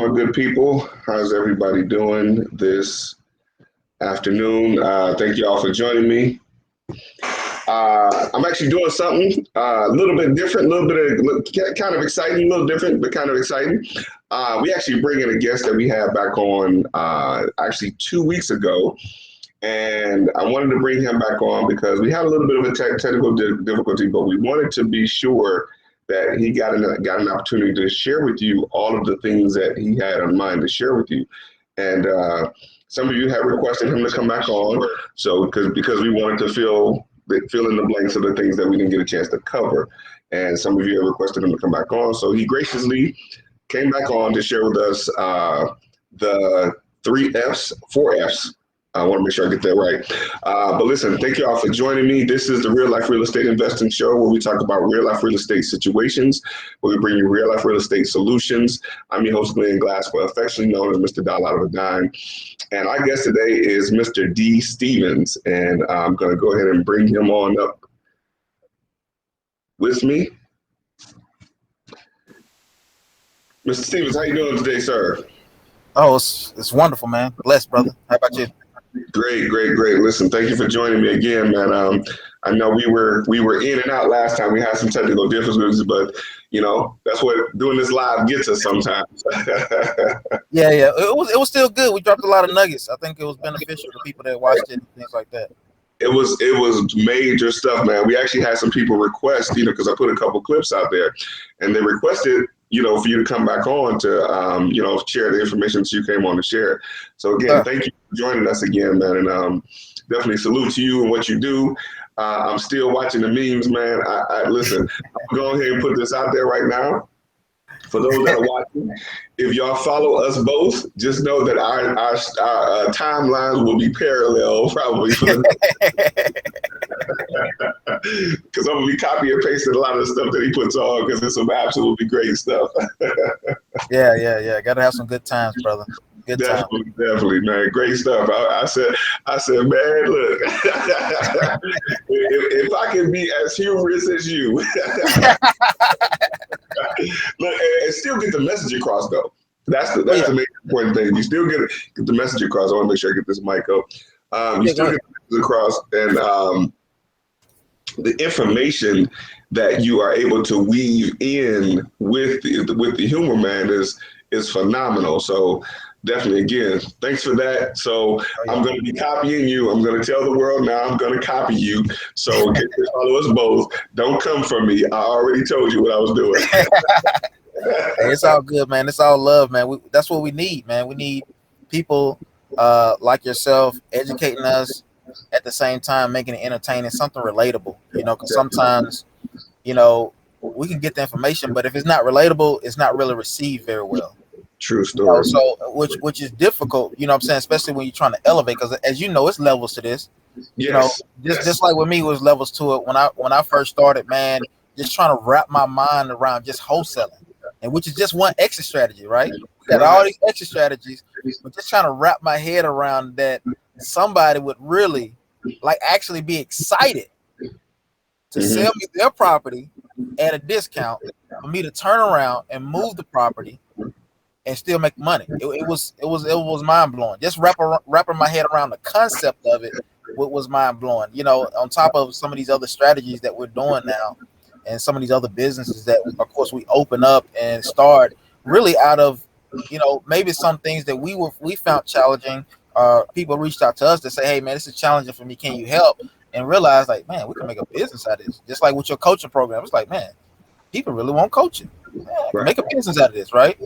my good people. How's everybody doing this afternoon? Thank you all for joining me. I'm actually doing something a little bit different, a little bit of kind of exciting, a little different, but kind of exciting. We actually bring in a guest that we had back on actually 2 weeks ago, and I wanted to bring him back on because we had a little bit of a technical difficulty, but we wanted to be sure that he got an opportunity to share with you all of the things that he had on mind to share with you. And some of you have requested him to come back on, so because we wanted to fill in the blanks of the things that we didn't get a chance to cover. And some of you have requested him to come back on, so he graciously came back on to share with us the four Fs. I want to make sure I get that right. But listen, thank you all for joining me. This is the Real Life Real Estate Investing Show, where we talk about real life real estate situations, where we bring you real life real estate solutions. I'm your host, Glenn Glasswell, affectionately known as Mr. Dollar Out of a Dime. And our guest today is Mr. Dee Stevens. And I'm going to go ahead and bring him on up with me. Mr. Stevens, how you doing today, sir? Oh, it's wonderful, man. Blessed, brother. How about you? Great. Listen, thank you for joining me again, man. I know we were in and out last time. We had some technical difficulties, but that's what doing this live gets us sometimes. Yeah. It was still good. We dropped a lot of nuggets. I think it was beneficial to people that watched it and things like that. It was major stuff, man. We actually had some people request, because I put a couple clips out there, and they requested, for you to come back on to, share the information that you came on to share. So again, Thank you for joining us again, man. And definitely salute to you and what you do. I'm still watching the memes, man. I listen, I'm going to go ahead and put this out there right now. For those that are watching, if y'all follow us both, just know that our timelines will be parallel probably for because I'm going to be copy and pasting a lot of the stuff that he puts on because it's some absolutely great stuff. Yeah. Got to have some good times, brother. Definitely, man. Great stuff. I said, man, look, if I can be as humorous as you, look, and still get the message across, though. That's the main important thing. You still get the message across. I want to make sure I get this mic up. You still get the message across, and the information that you are able to weave in with the humor, man, is phenomenal. So definitely, again, thanks for that. So I'm going to be copying you. I'm going to tell the world now I'm going to copy you. So follow us both. Don't come for me. I already told you what I was doing. Hey, it's all good, man. It's all love, man. That's what we need, man. We need people like yourself educating us at the same time, making it entertaining, something relatable, because sometimes, we can get the information, but if it's not relatable, it's not really received very well. True story. So which is difficult, what I'm saying, especially when you're trying to elevate, because as you know, it's levels to this. Yes. Just like with me, it was levels to it when I first started, man. Just trying to wrap my mind around just wholesaling, and which is just one exit strategy, right? We got all these exit strategies, but just trying to wrap my head around that somebody would really actually be excited to sell me their property at a discount for me to turn around and move the property and still make money. It was mind blowing. Just wrapping my head around the concept of it was mind blowing. On top of some of these other strategies that we're doing now, and some of these other businesses that, of course, we open up and start really out of, maybe some things that we found challenging. People reached out to us to say, "Hey, man, this is challenging for me. Can you help?" And realize, man, we can make a business out of this. Just like with your coaching program, it's like, man, people really want coaching. Man, make a business out of this, right?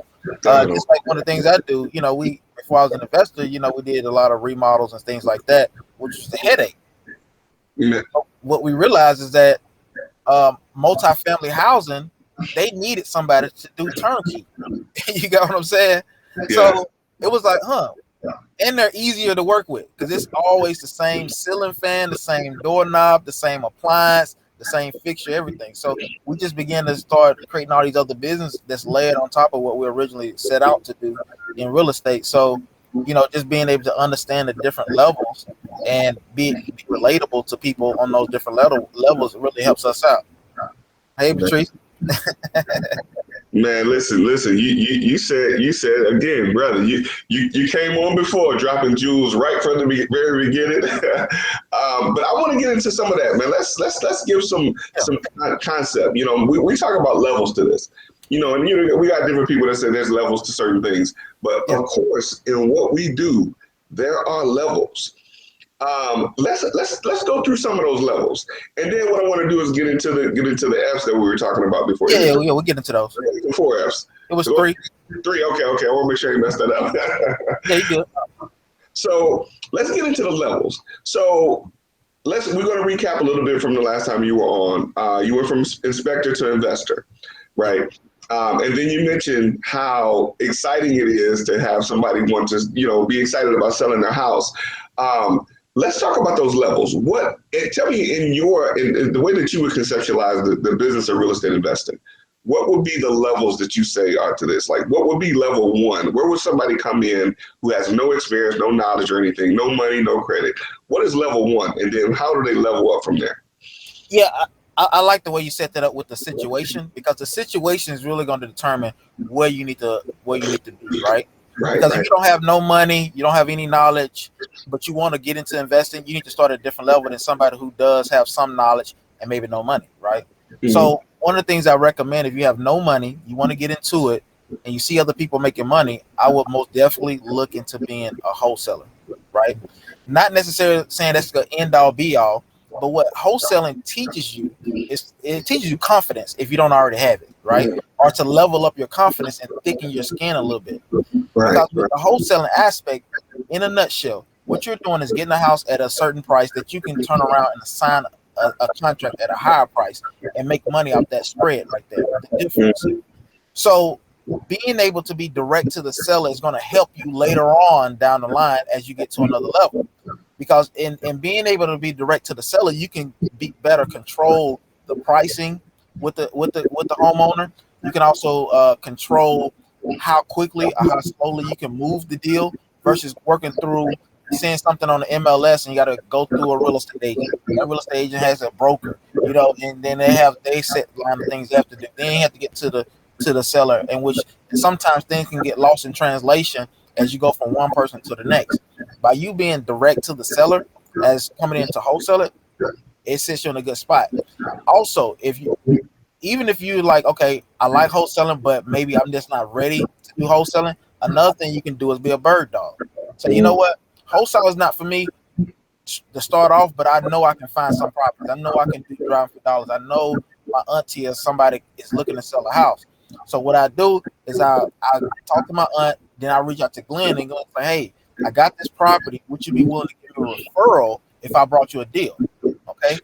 Just like one of the things I do, before I was an investor, we did a lot of remodels and things like that, which was a headache. Yeah. What we realized is that multifamily housing, they needed somebody to do turnkey. You got what I'm saying? Yeah. So it was like, and they're easier to work with because it's always the same ceiling fan, the same doorknob, the same appliance, the same fixture, everything. So we just began to start creating all these other businesses that's layered on top of what we originally set out to do in real estate. So, just being able to understand the different levels and be relatable to people on those different levels really helps us out. Hey, Patrice. Man, listen. You said again, brother. You came on before, dropping jewels right from the very beginning. But I want to get into some of that, man. Let's give Yeah, some concept. You know, we talk about levels to this. You know, and we got different people that say there's levels to certain things, but yeah, of course, in what we do, there are levels. Let's go through some of those levels, and then what I want to do is get into the F's that we were talking about before. yeah, Is yeah. it Yeah, we'll get into those. four F's? It was So three. three. Okay. I want to make sure you messed that up. Yeah, you good. So let's get into the levels. So we're going to recap a little bit from the last time you were on. You went from inspector to investor, Yeah, right? And then you mentioned how exciting it is to have somebody want to, be excited about selling their house. Um, let's talk about those levels. Tell me in the way that you would conceptualize the business of real estate investing, what would be the levels that you say are to this? Like, what would be level one? Where would somebody come in who has no experience, no knowledge or anything, no money, no credit? What is level one? And then how do they level up from there? yeah. I like the way you set that up with the situation, because the situation is really going to determine where you need to be, right? Right, Because if right. you don't have no money, you don't have any knowledge, but you want to get into investing, you need to start at a different level than somebody who does have some knowledge and maybe no money, right? Mm-hmm. So one of the things I recommend, if you have no money, you want to get into it, and you see other people making money, I would most definitely look into being a wholesaler, right? Not necessarily saying that's the end all be all, but what wholesaling teaches you is it teaches you confidence if you don't already have it, right? Or to level up your confidence and thicken your skin a little bit. Right, Because with right. the wholesaling aspect, in a nutshell, what you're doing is getting a house at a certain price that you can turn around and assign a contract at a higher price and make money off that spread right there, the difference. Mm-hmm. So being able to be direct to the seller is going to help you later on down the line as you get to another level. Because in being able to be direct to the seller, you can be better control the pricing with the homeowner. You can also control how quickly or how slowly you can move the deal versus working through seeing something on the MLS and you got to go through a real estate agent. That real estate agent has a broker, and then they set line of things they have to do. Then you have to get to the seller, in which sometimes things can get lost in translation as you go from one person to the next. By you being direct to the seller as coming in to wholesale it, it sets you in a good spot. Also, even if you like, okay, I like wholesaling, but maybe I'm just not ready to do wholesaling. Another thing you can do is be a bird dog. So you know what, wholesale is not for me to start off, but I know I can find some properties. I know I can do driving for dollars. I know my auntie or somebody is looking to sell a house. So what I do is I talk to my aunt, then I reach out to Glenn and go say, hey, I got this property. Would you be willing to give me a referral if I brought you a deal? Okay.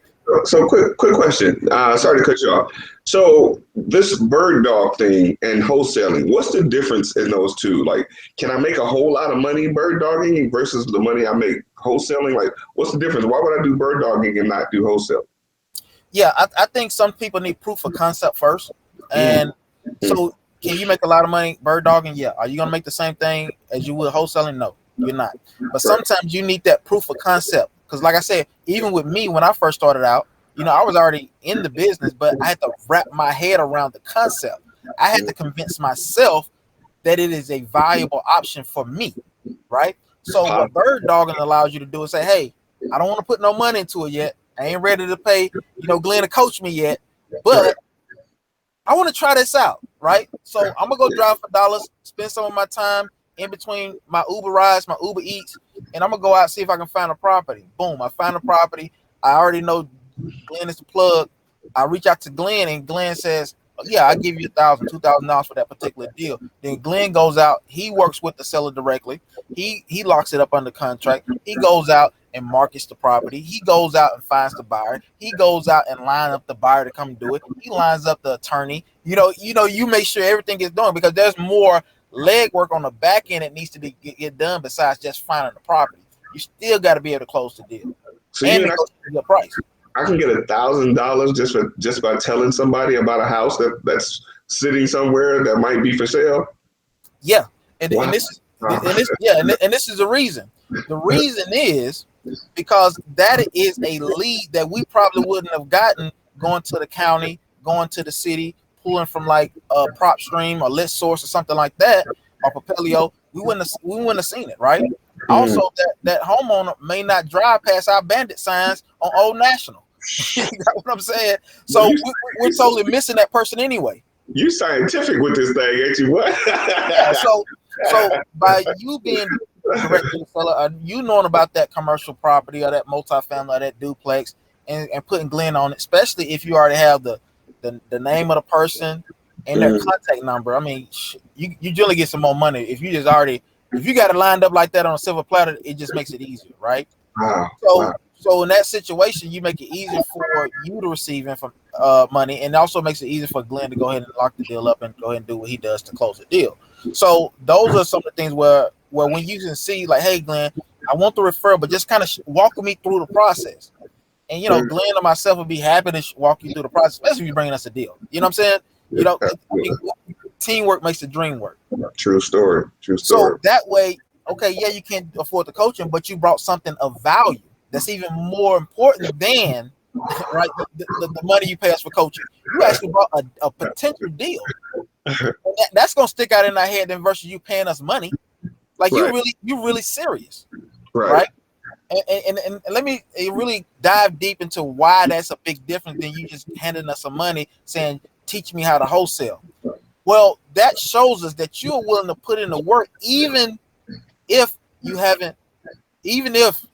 So quick question. Sorry to cut you off. So this bird dog thing and wholesaling, what's the difference in those two? Like, can I make a whole lot of money bird dogging versus the money I make wholesaling? Like, what's the difference? Why would I do bird dogging and not do wholesale? Yeah, I think some people need proof of concept first. Mm, And so can you make a lot of money bird dogging? Yeah. Are you gonna make the same thing as you would wholesaling? No, you're not. But right. sometimes you need that proof of concept. Because like I said, even with me when I first started out, I was already in the business, but I had to wrap my head around the concept. I had to convince myself that it is a valuable option for me, right? So what bird dogging allows you to do is say, hey, I don't want to put no money into it yet. I ain't ready to pay, Glenn to coach me yet, Right. but I want to try this out, right? So I'm gonna go drive for dollars, spend some of my time in between my Uber rides, my Uber Eats, and I'm gonna go out and see if I can find a property. Boom, I find a property. I already know Glenn is the plug. I reach out to Glenn, and Glenn says, "Yeah, I give you $1,000, $2,000 for that particular deal." Then Glenn goes out. He works with the seller directly. He locks it up under contract. He goes out and markets the property. He goes out and finds the buyer. He goes out and line up the buyer to come do it. He lines up the attorney. You make sure everything gets done, because there's more legwork on the back end that needs to be get done besides just finding the property. You still got to be able to close the deal So and you and negotiate your price. I can get $1,000 just by telling somebody about a house that's sitting somewhere that might be for sale. Yeah, and Wow. this is and this yeah, and this is the reason. The reason is because that is a lead that we probably wouldn't have gotten going to the county, going to the city, pulling from like a prop stream or lit source or something like that, or Propelio, we wouldn't have seen it, right? Mm. Also, that homeowner may not drive past our bandit signs on Old National. You got what I'm saying? Well, So we're totally missing that person anyway. you scientific with this thing, ain't you? What? Yeah. So by you being direct to the seller, you knowing about that commercial property or that multifamily or that duplex, and putting Glenn on it, especially if you already have the name of the person and their Mm. contact number. I mean, you generally get some more money if you just already if you got it lined up like that on a silver platter. It just makes it easier, right? Wow. So Wow. so in that situation, you make it easier for you to receive money, and it also makes it easier for Glenn to go ahead and lock the deal up and go ahead and do what he does to close the deal. So those are some of the things where when you can see like, hey Glenn, I want the referral, but just kind of walking me through the process. And Mm. Glenn or myself would be happy to walk you through the process, especially if you're bringing us a deal. You know what I'm saying? You know, teamwork makes the dream work. True story. True So story. that way, okay, yeah, you can't afford the coaching, but you brought something of value that's even more important than right the money you pay us for coaching. You actually brought a potential deal. That's gonna stick out in our head than versus you paying us money. Like Right. you really serious, Right. right? And let me really dive deep into why that's a big difference than you just handing us some money saying teach me how to wholesale. Well, that shows us that you're willing to put in the work, even if you haven't, even if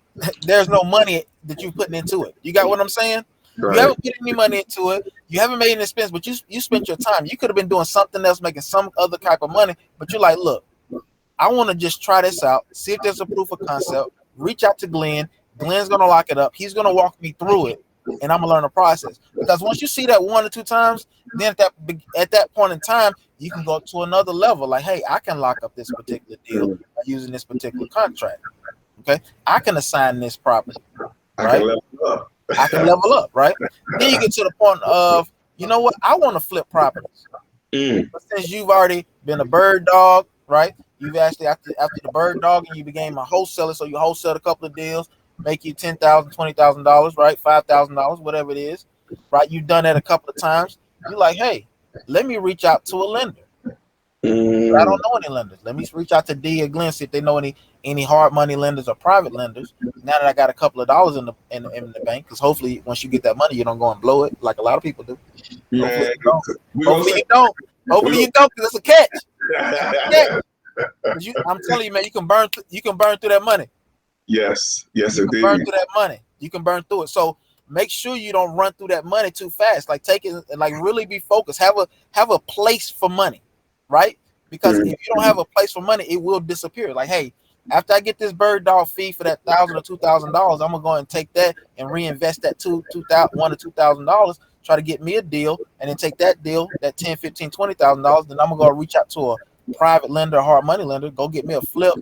there's no money that you're putting into it. You got what I'm saying? You Right. haven't put any money into it. You haven't made an expense, but you spent your time. You could have been doing something else, making some other type of money. But you're like, look, I want to just try this out, see if there's a proof of concept. Reach out to Glenn. Glenn's gonna lock it up. He's gonna walk me through it, and I'm gonna learn the process. Because once you see that 1 or 2 times, then at that point in time, you can go to another level. Like, hey, I can lock up this particular deal by using this particular contract. Okay, I can assign this property, I can right? level up. I can level up, right? Then you get to the point of, you know what? I want to flip properties. Mm. But since you've already been a bird dog, right? You've actually after the bird dog and you became a wholesaler, so you wholesaled a couple of deals, make you $10,000, $20,000, right? $5,000, whatever it is, right? You've done that a couple of times. You're like, hey, let me reach out to a lender. But I Mm. don't know any lenders. Let me reach out to Dee or Glenn, see if they know any hard money lenders or private lenders. Now that I got a couple of dollars in the bank, because hopefully once you get that money, you don't go and blow it like a lot of people do. Hopefully Man, you don't. we gonna Hopefully say you don't. we Hopefully gonna, you don't, because it's a catch. Yeah, because I'm telling you, man, you can burn through that money. yes, yes You can burn indeed. through that money. You can burn through it. So make sure you don't run through that money too fast. Like take it and like really be focused. Have a place for money, right? Because Mm. if you don't have a place for money, it will disappear. Like, hey, after I get this bird dog fee for that $1,000 or $2,000, I'm gonna go and take that and reinvest that $1,000 or $2,000, try to get me a deal, and then take that deal, that $10,000, $15,000, $20,000. Then I'm gonna go reach out to a private lender, hard money lender, go get me a flip,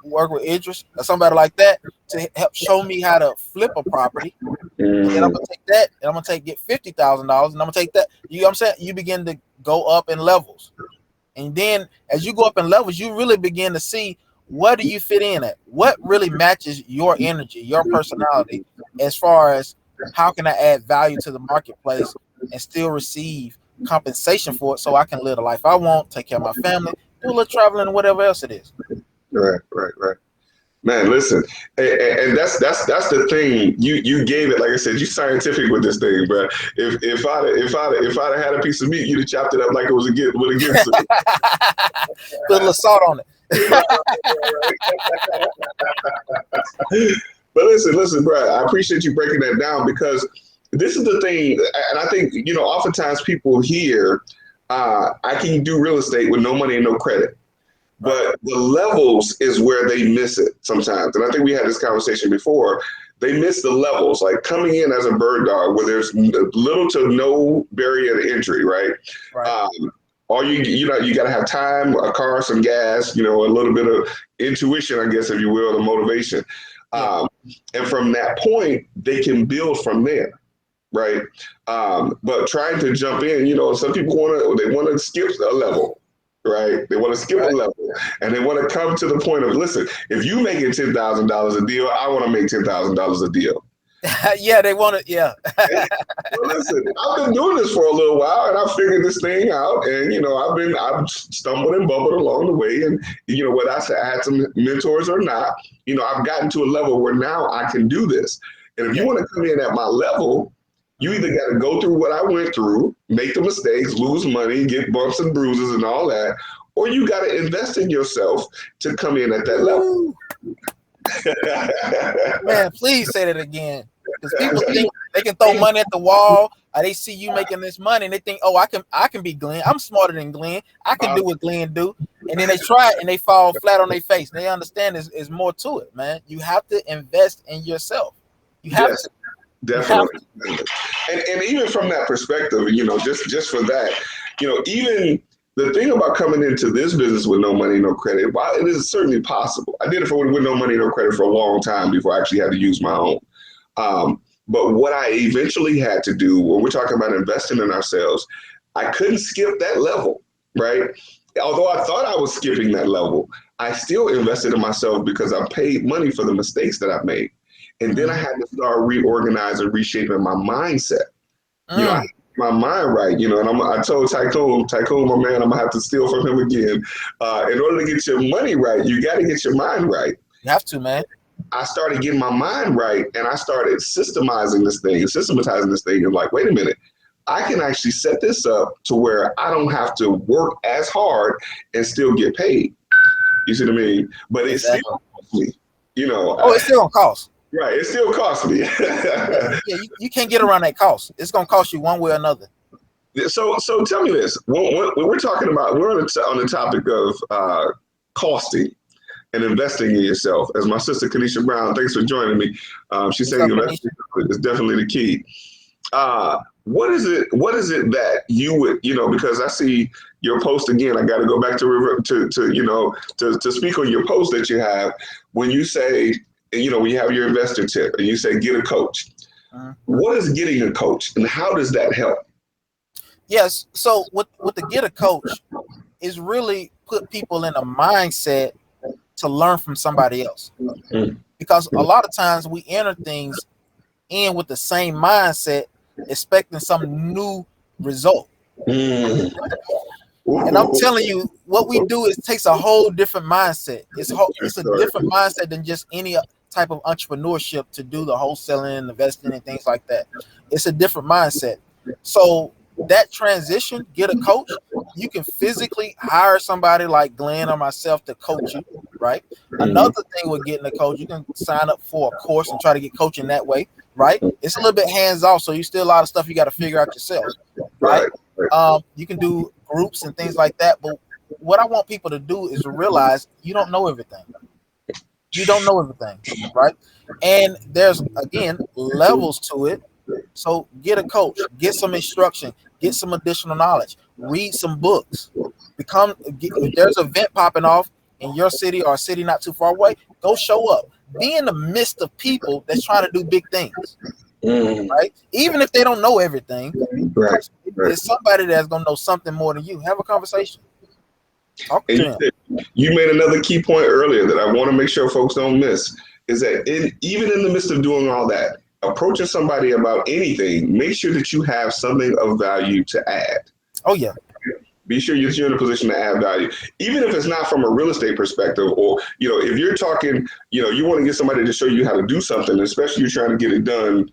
work with Idris or somebody like that to help show me how to flip a property. And then I'm Mm. gonna take that and I'm gonna get $50,000 and I'm gonna take that. You know what I'm saying? You begin to go up in levels. And then as you go up in levels, you really begin to see what do you fit in at? What really matches your energy, your personality, as far as how can I add value to the marketplace and still receive compensation for it so I can live the life I want, take care of my family, do a little traveling and whatever else it is. Right, right, right. Man, listen, and that's the thing. You gave it, like I said, you scientific with this thing, bro. If I'd had a piece of meat, you'd have chopped it up like it was with a Gibson. Put a little salt on it. But listen, bro. I appreciate you breaking that down because this is the thing, and I think oftentimes people hear, "I can do real estate with no money and no credit." Right. But the levels is where they miss it sometimes. And I think we had this conversation before. They miss the levels, like coming in as a bird dog where there's little to no barrier to entry, right? Right. All you got to have time, a car, some gas, a little bit of intuition, I guess, if you will, the motivation. Yeah. And from that point, they can build from there, right? But trying to jump in, some people want to skip a level, right? They want to skip a Right. level, and they want to come to the point of, listen, if you making $10,000 a deal, I want to make $10,000 a deal. Yeah, they want it. Yeah. Well, listen, I've been doing this for a little while, and I figured this thing out. And I've stumbled and bumbled along the way. And whether I had some mentors or not, I've gotten to a level where now I can do this. And if you Yeah. want to come in at my level, you either got to go through what I went through, make the mistakes, lose money, get bumps and bruises and all that, or you got to invest in yourself to come in at that level. Woo. Man, please say that again. Because people think they can throw money at the wall, or they see you making this money, and they think, "Oh, I can be Glenn. I'm smarter than Glenn. I can do what Glenn do." And then they try it, and they fall flat on their face. They understand there's more to it, man. You have to invest in yourself. You have Yes, to. definitely. And even from that perspective, just for that, even the thing about coming into this business with no money, no credit, while it is certainly possible, I did it with no money, no credit for a long time before I actually had to use my own. But what I eventually had to do when we're talking about investing in ourselves, I couldn't skip that level, right? Although I thought I was skipping that level, I still invested in myself because I paid money for the mistakes that I made. And then I had to start reorganizing, reshaping my mindset. I had my mind right, and I told Tycoon, my man, I'm gonna have to steal from him again. In order to get your money right, you got to get your mind right. You have to, man. I started getting my mind right, and I started systematizing this thing, and like, wait a minute, I can actually set this up to where I don't have to work as hard and still get paid. You see what I mean? But it still costs me, Oh, it's still gonna cost. Right, it still costs me. Yeah, you can't get around that cost. It's gonna cost you one way or another. So tell me this: when we're talking about, we're on the topic of costing and investing in yourself. As my sister Kanisha Brown, thanks for joining me. She's saying investing is definitely the key. What is it? What is it that you would, because I see your post again. I got to go back to speak on your post that you have when you say, when you have your investor tip and you say get a coach. What is getting a coach, and how does that help? Yes. So with the get a coach is really put people in a mindset to learn from somebody else. Because a lot of times we enter things in with the same mindset, expecting some new result. And I'm telling you, what we do is takes a whole different mindset. It's a different mindset than just any type of entrepreneurship to do the wholesaling and investing and things like that. It's a different mindset. So that transition, get a coach, you can physically hire somebody like Glenn or myself to coach you, right? Another thing with getting a coach, you can sign up for a course and try to get coaching that way, right? It's a little bit hands off, so you still a lot of stuff you got to figure out yourself, right? You can do groups and things like that, but what I want people to do is to realize you don't know everything. You don't know everything, right? And there's, again, levels to it. So get a coach, get some instruction, get some additional knowledge, read some books, if there's an event popping off in your city or a city not too far away, go show up. Be in the midst of people that's trying to do big things, right? Even if they don't know everything, there's somebody that's going to know something more than you. Have a conversation. Talk to them. You made another key point earlier that I want to make sure folks don't miss, is that even in the midst of doing all that, approaching somebody about anything, make sure that you have something of value to add. Oh, yeah. Be sure you're in a position to add value, even if it's not from a real estate perspective, or, if you're talking, you want to get somebody to show you how to do something, especially you're trying to get it done,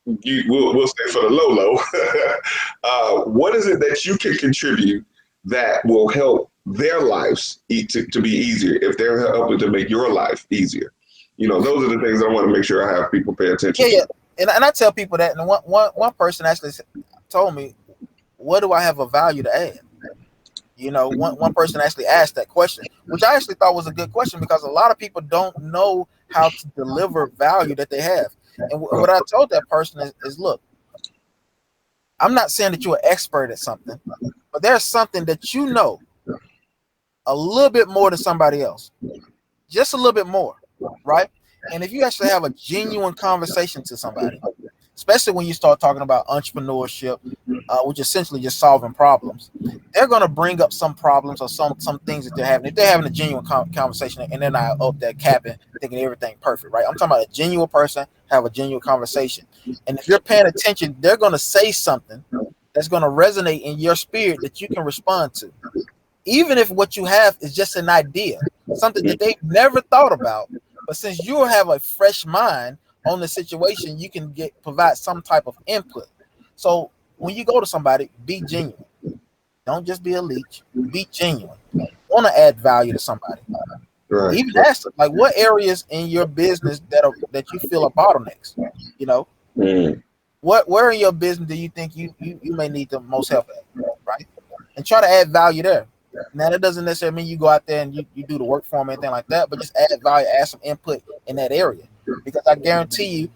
we'll stay for the low. What is it that you can contribute that will help their lives to be easier if they're helping to make your life easier? Those are the things I want to make sure I have people pay attention to. Yeah. And I tell people that, and one person actually told me, what do I have a value to add? One person actually asked that question, which I actually thought was a good question, because a lot of people don't know how to deliver value that they have. And what I told that person is, look, I'm not saying that you're an expert at something, but there's something that you know a little bit more than somebody else, just a little bit more, right? And if you actually have a genuine conversation to somebody, especially when you start talking about entrepreneurship, which is essentially just solving problems, they're going to bring up some problems or some things that they're having. If they're having a genuine conversation and they're not up there capping, thinking everything perfect, right? I'm talking about a genuine person have a genuine conversation, and if you're paying attention, they're going to say something that's going to resonate in your spirit that you can respond to, even if what you have is just an idea, something that they've never thought about. But since you have a fresh mind on the situation, you can provide some type of input. So when you go to somebody, be genuine. Don't just be a leech. Be genuine. Want to add value to somebody. Right. Even ask them, like, what areas in your business that you feel are bottlenecks. You know, Mm. where in your business do you think you may need the most help at, right? And try to add value there. Now that doesn't necessarily mean you go out there and you do the work for them or anything like that, but just add value, add some input in that area. Because I guarantee you,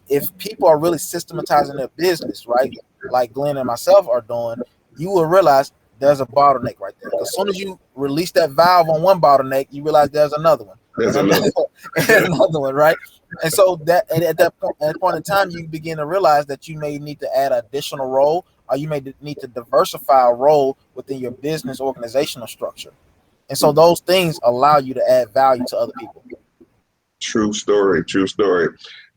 if people are really systematizing their business, right, like Glenn and myself are doing, you will realize there's a bottleneck right there. Because as soon as you release that valve on one bottleneck, you realize there's another one, There's and another. and another one, right? And so at that point in time, you begin to realize that you may need to add an additional role, or you may need to diversify a role within your business organizational structure. And so those things allow you to add value to other people. True story. True story.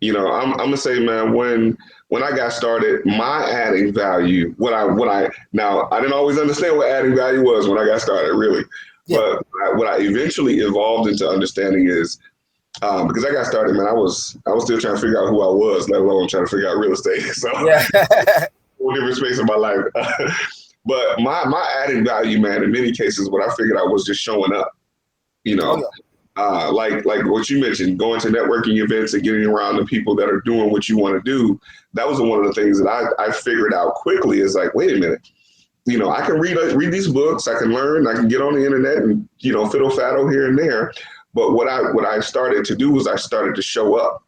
I'm gonna say, man, when I got started, my adding value, what I now I didn't always understand what adding value was when I got started, really, Yeah. but what I eventually evolved into understanding is because I got started, man, I was still trying to figure out who I was, let alone trying to figure out real estate. So Yeah. whole different space in my life. But my adding value, man, in many cases, what I figured out was just showing up. You Oh know, yeah. like what you mentioned, going to networking events and getting around the people that are doing what you want to do. That was one of the things that I figured out quickly. Is like, wait a minute, I can read these books, I can learn, I can get on the internet and fiddle faddle here and there. But what I started to do was I started to show up.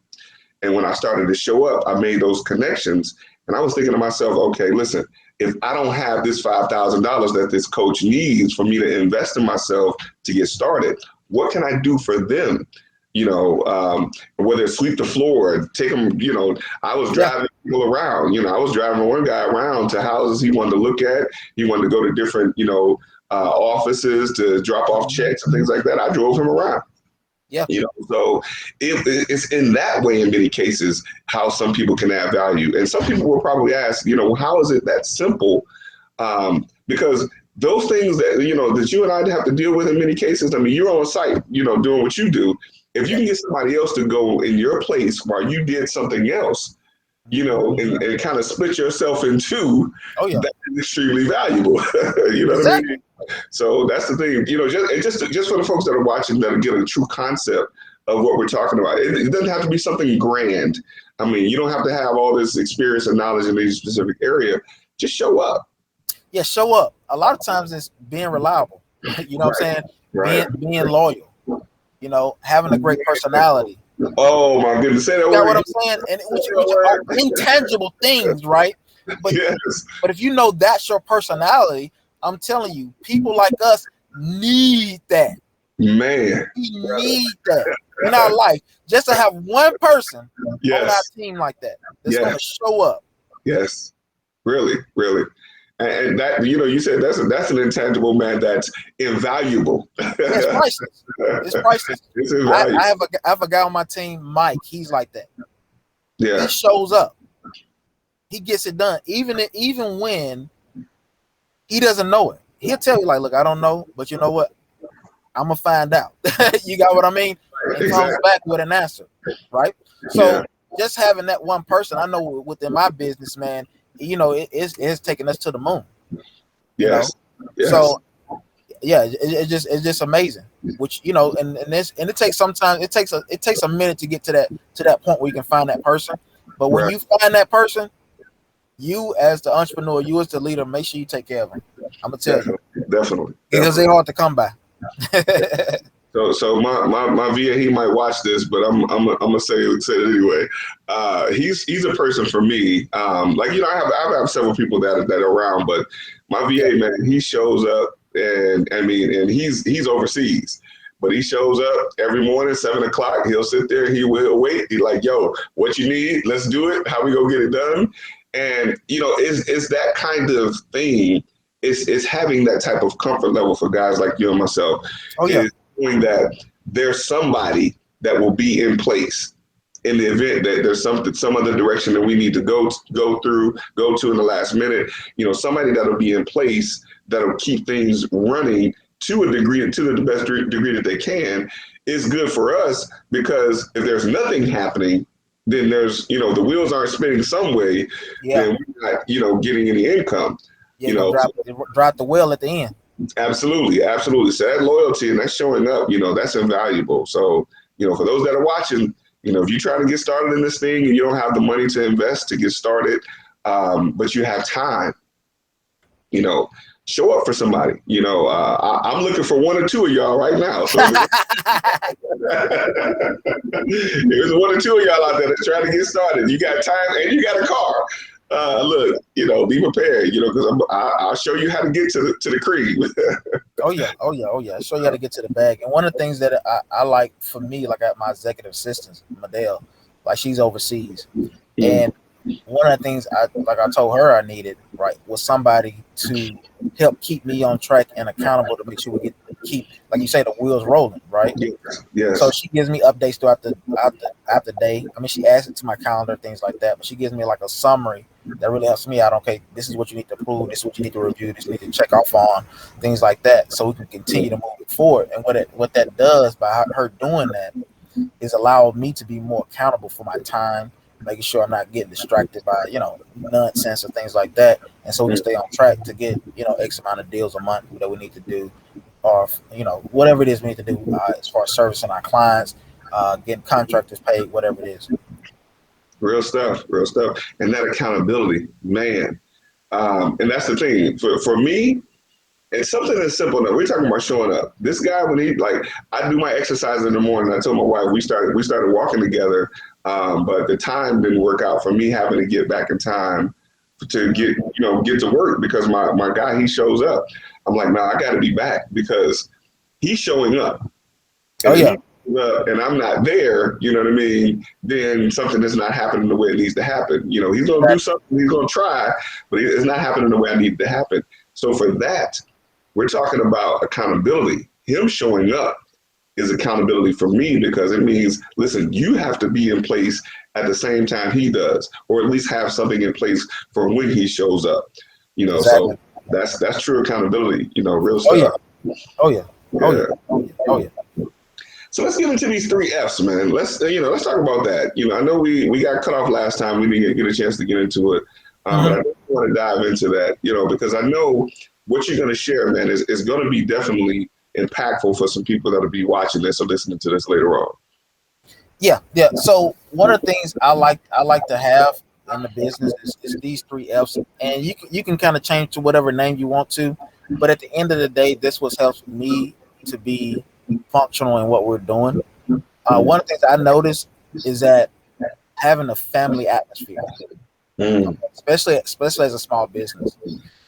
And when I started to show up, I made those connections. And I was thinking to myself, okay, listen, if I don't have this $5,000 that this coach needs for me to invest in myself to get started, what can I do for them? Whether it's sweep the floor, take them, I was Yeah. driving people around. I was driving one guy around to houses he wanted to look at. He wanted to go to different, offices to drop off checks and things like that. I drove him around. Yeah. So it's in that way in many cases how some people can add value, and some people will probably ask, how is it that simple? Because those things that you and I have to deal with in many cases. I mean, you're on site, doing what you do. If you Yeah. can get somebody else to go in your place while you did something else, and kind of split yourself in two, Oh yeah. that is extremely valuable. You know what I Exactly. mean? So that's the thing, just for the folks that are watching that get a true concept of what we're talking about. It doesn't have to be something grand. I mean, you don't have to have all this experience and knowledge in a specific area. Just show up. Yeah. Show up. A lot of times it's being reliable. You know what I'm Right. saying? Right. Being loyal. Having a great personality. Oh my goodness, say that You got what word. I'm saying? And Say which that are word. intangible things, right? But Yes, but if you know that's your personality, I'm telling you, people like us need that. man. We need that in our life. Just to have one person on our Yes, team like that that's going to yes, show up. yes. Really, really. And that, you said that's an intangible, man. That's invaluable. Yeah, it's priceless. It's priceless. It's I, invaluable. I have a guy on my team, Mike. He's like that. He Yeah. shows up. He gets it done, even when he doesn't know it. He'll tell you like, "Look, I don't know, but you know what? I'm gonna find out." You got what I mean? And comes Exactly. back with an answer, right? Yeah. So just having that one person, I know within my business, man, it's taking us to the moon. You know, Yes. Yes. so yeah, it's just amazing. Which and it takes sometimes it takes a minute to get to that point where you can find that person. But when Right. you find that person, you as the entrepreneur, you as the leader, make sure you take care of them. I'm gonna tell you Definitely. Definitely. because Definitely. they're hard to come by. So my VA, he might watch this, but I'm gonna say it anyway. He's a person for me. Like I have several people that are around, but my Yeah, VA, man, he shows up, and I mean, and he's overseas, but he shows up every morning 7 o'clock. He'll sit there, he will wait. He like, yo, what you need? Let's do it. How we gonna get it done? And it's that kind of thing. It's having that type of comfort level for guys like you and myself. Oh yeah, Is knowing that there's somebody that will be in place in the event that there's some other direction that we need to go to in the last minute. Somebody that'll be in place that'll keep things running to a degree, to the best degree that they can, is good for us, because if there's nothing happening, then there's the wheels aren't spinning some way, yeah, then we're not getting any income. yeah. Gonna drop the wheel at the end. Absolutely, absolutely. So that loyalty and that showing up, that's invaluable. So, for those that are watching, if you try to get started in this thing and you don't have the money to invest to get started, but you have time, you know, show up for somebody. I'm looking for one or two of y'all right now. So there's one or two of y'all out there that's trying to get started. You got time and you got a car. Look, be prepared. Because I'll show you how to get to the cream. Oh yeah. Show you how to get to the bag. And one of the things that I like, for me, like my executive assistant, Madele, like she's overseas, and one of the things I told her I needed, right, was somebody to help keep me on track and accountable to make sure we keep, like you say, the wheels rolling, right? Yes. So she gives me updates throughout the day. I mean, she adds it to my calendar, things like that, but she gives me like a summary that really helps me out. Okay, this is what you need to approve, this is what you need to review, this you need to check off on, things like that, so we can continue to move it forward. And what that does by her doing that is allow me to be more accountable for my time, making sure I'm not getting distracted by nonsense or things like that, and so we can stay on track to get X amount of deals a month that we need to do, or whatever it is we need to do as far as servicing our clients, getting contractors paid, whatever it is. Real stuff, and that accountability, man. And that's the thing for me. It's something that's simple enough. We're talking about showing up. This guy, when I do my exercise in the morning. I told my wife we started walking together, but the time didn't work out for me having to get back in time to get to work, because my guy, he shows up. I'm like, no, I got to be back because he's showing up. Oh yeah. And I'm not there, you know what I mean, then something is not happening the way it needs to happen. He's going to do something, he's going to try, but it's not happening the way I need it to happen. So for that, we're talking about accountability. Him showing up is accountability for me, because it means, listen, you have to be in place at the same time he does, or at least have something in place for when he shows up. Exactly. So that's true accountability, real stuff. Oh yeah. So let's get into these 3 F's, man. Let's talk about that. I know we got cut off last time. We didn't get a chance to get into it, but I want to dive into that, because I know what you're going to share, man, is going to be definitely impactful for some people that'll be watching this or listening to this later on. Yeah. So one of the things I like to have in the business is these 3 F's, and you can kind of change to whatever name you want to, but at the end of the day, this what helps me to be functional in what we're doing. One of the things I noticed is that having a family atmosphere, especially as a small business,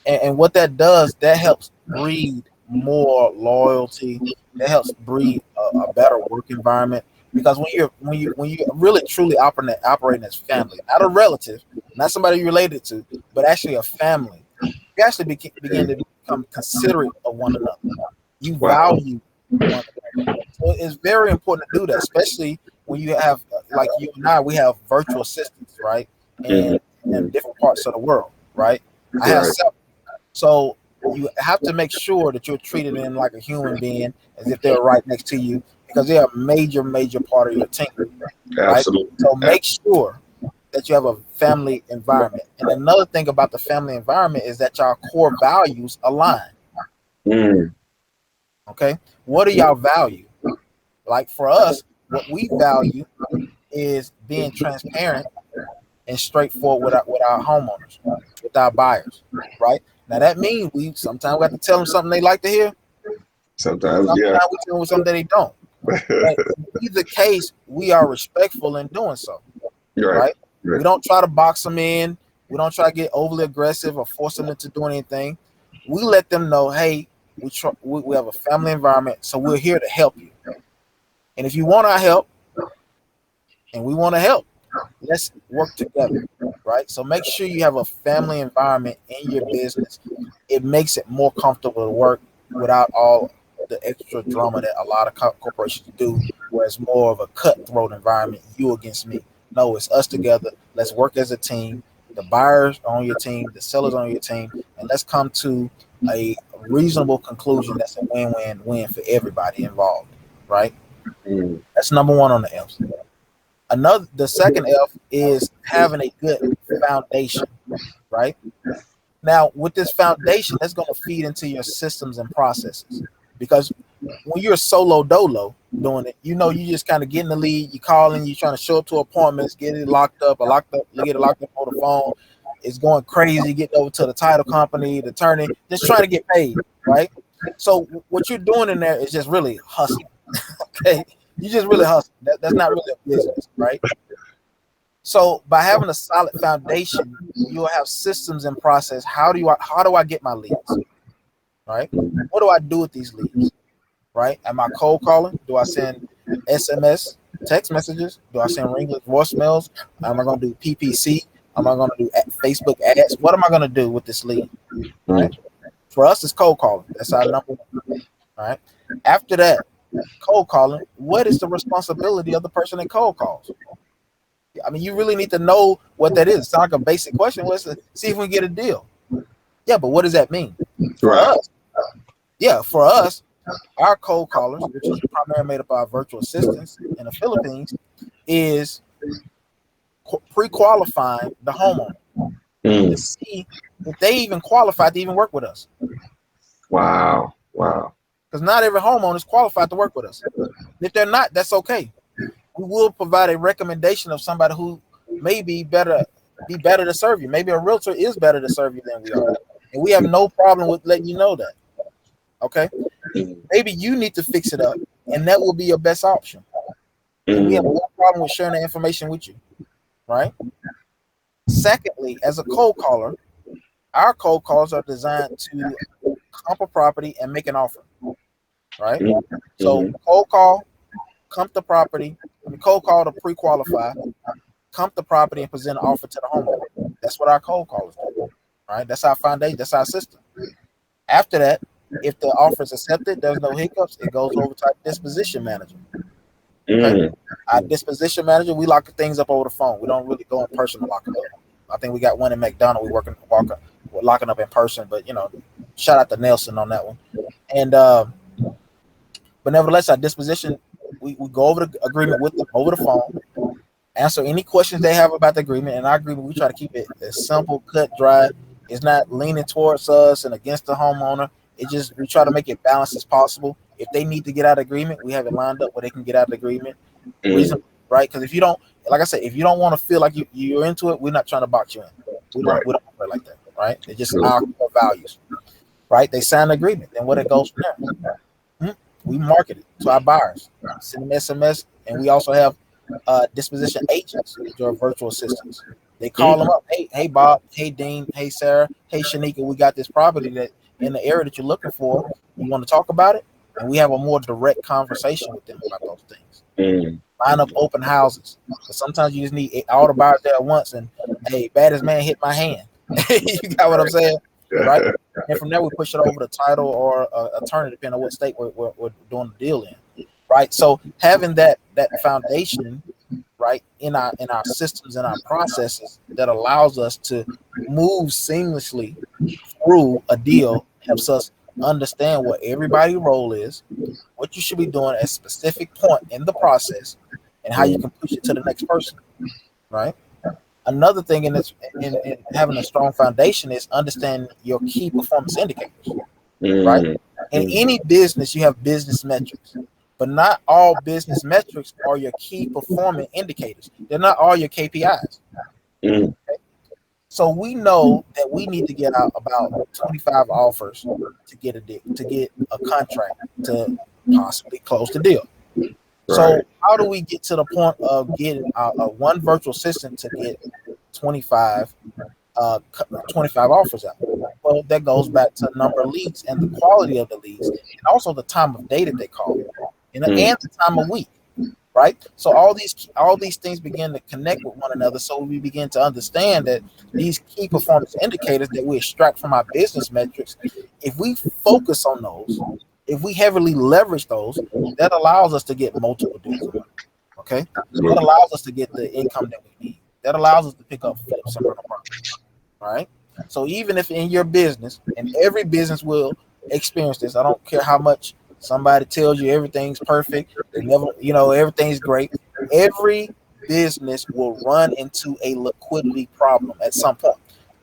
and what that does, that helps breed more loyalty. That helps breed a better work environment, because when you really truly operating as family, not a relative, not somebody you're related to, but actually a family, you actually begin to become considerate of one another. You value one another. So it's very important to do that, especially when you have, like you and I, we have virtual assistants, right? And in different parts of the world, right? I have several. So you have to make sure that you're treating them like a human being, as if they're right next to you, because they're a major part of your team, right? Absolutely. So make sure that you have a family environment. And another thing about the family environment is that y'all core values align. Okay, what do y'all value? Like for us, what we value is being transparent and straightforward with our homeowners, with our buyers, right? Now that means we sometimes have to tell them something they like to hear. Sometimes we tell them something that they don't. But in either case, we are respectful in doing so, right? We don't try to box them in. We don't try to get overly aggressive or force them into doing anything. We let them know, hey, we have a family environment, so we're here to help you. And if you want our help, and we want to help, let's work together, right? So make sure you have a family environment in your business. It makes it more comfortable to work without all the extra drama that a lot of corporations do, where it's more of a cutthroat environment, you against me. No, it's us together. Let's work as a team. The buyers are on your team, the sellers are on your team, and let's come to a reasonable conclusion that's a win-win-win for everybody involved, right? Mm. That's number one on the F's. The second F is having a good foundation, right? Now, with this foundation, that's going to feed into your systems and processes. Because when you're solo dolo doing it, you just kind of getting the lead, you calling, you trying to show up to appointments, get it locked up, get it locked up on the phone. It's going crazy, getting over to the title company, the attorney, just trying to get paid, right? So what you're doing in there is just really hustling. Okay. You just really hustle. That's not really a business, right? So by having a solid foundation, you'll have systems and process. How do I get my leads? Right? What do I do with these leads? Right? Am I cold calling? Do I send SMS, text messages? Do I send ringless voicemails? Am I going to do PPC? Am I going to do Facebook ads? What am I going to do with this lead? Right? For us, it's cold calling. That's our number one. Right? After that, cold calling, what is the responsibility of the person that cold calls? I mean, you really need to know what that is. It's not like a basic question. Let's see if we can get a deal. Yeah, but what does that mean? For us, our cold callers, which is primarily made up of our virtual assistants in the Philippines, is pre-qualifying the homeowner to see if they even qualify to even work with us. Wow. Because not every homeowner is qualified to work with us. If they're not, that's okay. We will provide a recommendation of somebody who may be better to serve you. Maybe a realtor is better to serve you than we are. And we have no problem with letting you know that. Okay? Maybe you need to fix it up, and that will be your best option. And we have no problem with sharing the information with you. Right? Secondly, as a cold caller, our cold calls are designed to comp a property and make an offer. Right? So cold call, comp the property, cold call to pre-qualify, comp the property and present an offer to the homeowner. That's what our cold callers do. Right? That's our foundation, that's our system. After that, if the offer is accepted, there's no hiccups, it goes over to our disposition manager. Okay? Our disposition manager, we lock things up over the phone. We don't really go in person to lock it up. I think we got one in McDonald. We're locking up in person, but shout out to Nelson on that one. And but nevertheless, our disposition, we go over the agreement with them over the phone, answer any questions they have about the agreement. And our agreement, we try to keep it as simple, cut, dry. It's not leaning towards us and against the homeowner. We try to make it balanced as possible. If they need to get out of agreement, we have it lined up where they can get out of agreement. Reason, right? Because if you don't, like I said, if you don't want to feel like you're into it, we're not trying to box you in. We don't operate like that, right? It's just our core values, right? They sign an agreement, then what it goes from there. We market it to our buyers, send them SMS, and we also have disposition agents, which are virtual assistants. They call them up, hey Bob, hey Dean, hey Sarah, hey Shanika, we got this property that in the area that you're looking for. You want to talk about it? And we have a more direct conversation with them about those things. Line up open houses. But sometimes you just need all the buyers there at once, and hey, baddest man hit my hand. You got what I'm saying? Right? And from there, we push it over to title or attorney, depending on what state we're doing the deal in. Right? So having that foundation, right, in our systems and our processes that allows us to move seamlessly through a deal helps us understand what everybody's role is, what you should be doing at a specific point in the process, and how you can push it to the next person. Right? Another thing in having a strong foundation is understanding your key performance indicators. Right? In any business, you have business metrics, but not all business metrics are your key performance indicators. They're not all your KPIs. Okay? So we know that we need to get out about 25 offers to get a contract to possibly close the deal. Right. So how do we get to the point of getting one virtual assistant to get 25 offers out? Well, that goes back to the number of leads and the quality of the leads, and also the time of day that they call, and the time of week. right? So all these things begin to connect with one another. So we begin to understand that these key performance indicators that we extract from our business metrics, if we focus on those, if we heavily leverage those, that allows us to get multiple deals a month. Okay, that Absolutely. allows us to get the income that we need. That allows us to pick up flips and rental properties. All right. So even if in your business, and every business will experience this, I don't care how much somebody tells you everything's perfect, they never, everything's great. Every business will run into a liquidity problem at some point.